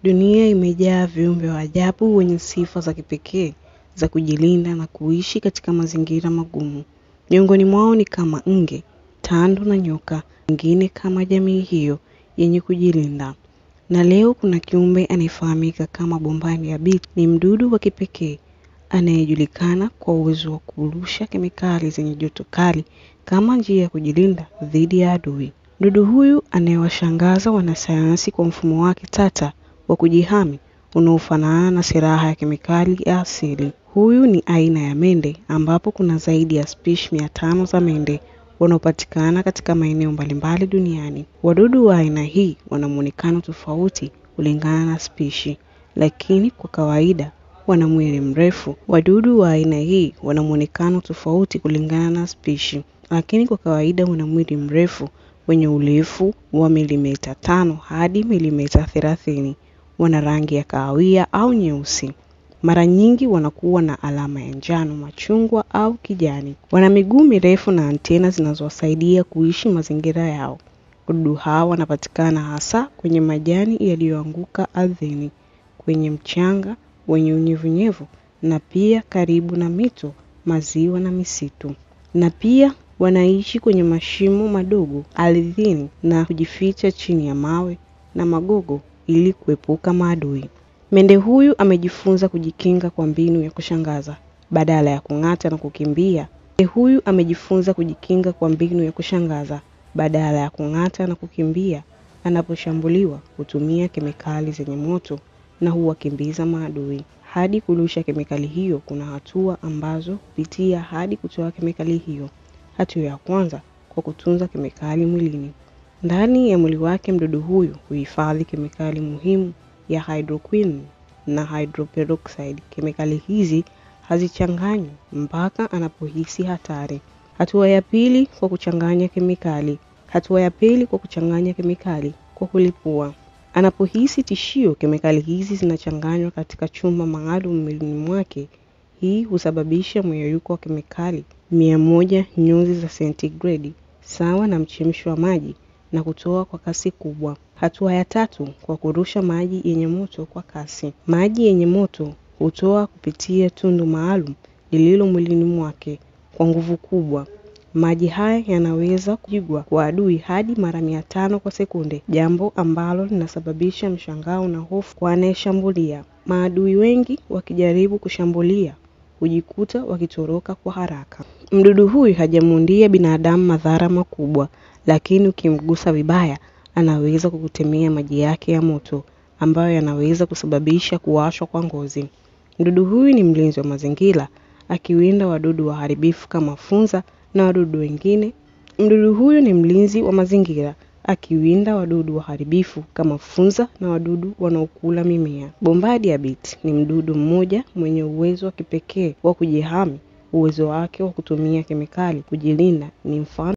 Dunia imejaa viumbe wa ajabu wenye sifa za kipekee za kujilinda na kuishi katika mazingira magumu. Miongoni mwao ni kama nge, tando na nyoka, wengine kama jamii hiyo yenye kujilinda. Na leo kuna kiumbe anayefahamika kama Bombardier Beetle. Ni mdudu wa kipekee anayejulikana kwa uwezo wa kurusha kemikali zenye joto kali kama njia ya kujilinda dhidi ya adui. Mdudu huyu anayewashangaza wanasayansi kwa mfumo wake tata wa kujihami unaofanana na silaha ya kemikali ya asili. Huyu ni aina ya mende, ambapo kuna zaidi ya spishi 500 za mende wanaopatikana katika maeneo mbalimbali duniani. Wadudu wa aina hii wana muonekano tofauti kulingana na spishi, lakini kwa kawaida wana mwili mrefu. Wadudu wa aina hii wana muonekano tofauti kulingana na spishi, lakini kwa kawaida wana mwili mrefu wenye urefu wa milimita 5 hadi milimita 30. Wana rangi ya kahawia au nyeusi. Mara nyingi wanakuwa na alama ya njano, machungwa au kijani. Wana miguu mirefu na antena zinazowasaidia kuishi mazingira yao. Wadudu hawa wanapatikana hasa kwenye majani yaliyoanguka ardhini, kwenye mchanga wenye unyevunyevu, na pia karibu na mito, maziwa na misitu. Na pia wanaishi kwenye mashimo madogo ardhini na kujificha chini ya mawe na magogo ili kuepuka maadui. Mende huyu amejifunza kujikinga kwa mbinu ya kushangaza badala ya kung'ata na kukimbia. Mende huyu amejifunza kujikinga kwa mbinu ya kushangaza badala ya kung'ata na kukimbia. Anaposhambuliwa hutumia kemikali zenye moto na huwakimbiza maadui. Hadi kurusha kemikali hiyo kuna hatua ambazo hupitia hadi kutoa kemikali hiyo. Hatua ya kwanza, kwa kutunza kemikali mwilini. Ndani ya mwili wake mdudu huyu huhifadhi kemikali muhimu ya hydroquinone na hydroperoxide. Kemikali hizi hazichanganywi mpaka anapohisi hatari. Hatua ya pili, kwa kuchanganya kemikali. Hatua ya pili, kwa kuchanganya kemikali kwa kulipua. Anapohisi tishio, kemikali hizi zinachanganywa katika chumba maalum mwilini mwake. Hii husababisha myeyuko wa kemikali 100 nyuzi za sentigredi sawa na mchemsho wa maji na kutoa kwa kasi kubwa. Hatua ya tatu, kwa kurusha maji yenye moto kwa kasi. Maji yenye moto hutoa kupitia tundu maalum lililo mwilini mwake kwa nguvu kubwa. Maji haya yanaweza kupigwa kwa adui hadi mara 500 kwa sekunde, jambo ambalo linasababisha mshangao na hofu kwa anayeshambulia. Maadui wengi wakijaribu kushambulia hujikuta wakitoroka kwa haraka. Mdudu huyu hajamundia binadamu madhara makubwa, lakini ukimgusa vibaya anaweza kukutemea maji yake ya moto ambayo yanaweza kusababisha kuwashwa kwa ngozi. Mdudu huyu ni mlinzi wa mazingira, akiwinda wadudu waharibifu kama funza na wadudu wengine. Mdudu huyu ni mlinzi wa mazingira, akiwinda wadudu waharibifu kama funza na wadudu wanaokula mimea. Bombardier Beetle ni mdudu mmoja mwenye uwezo wa kipekee wa kujihami. Uwezo wake wa kutumia kemikali kujilinda ni mfano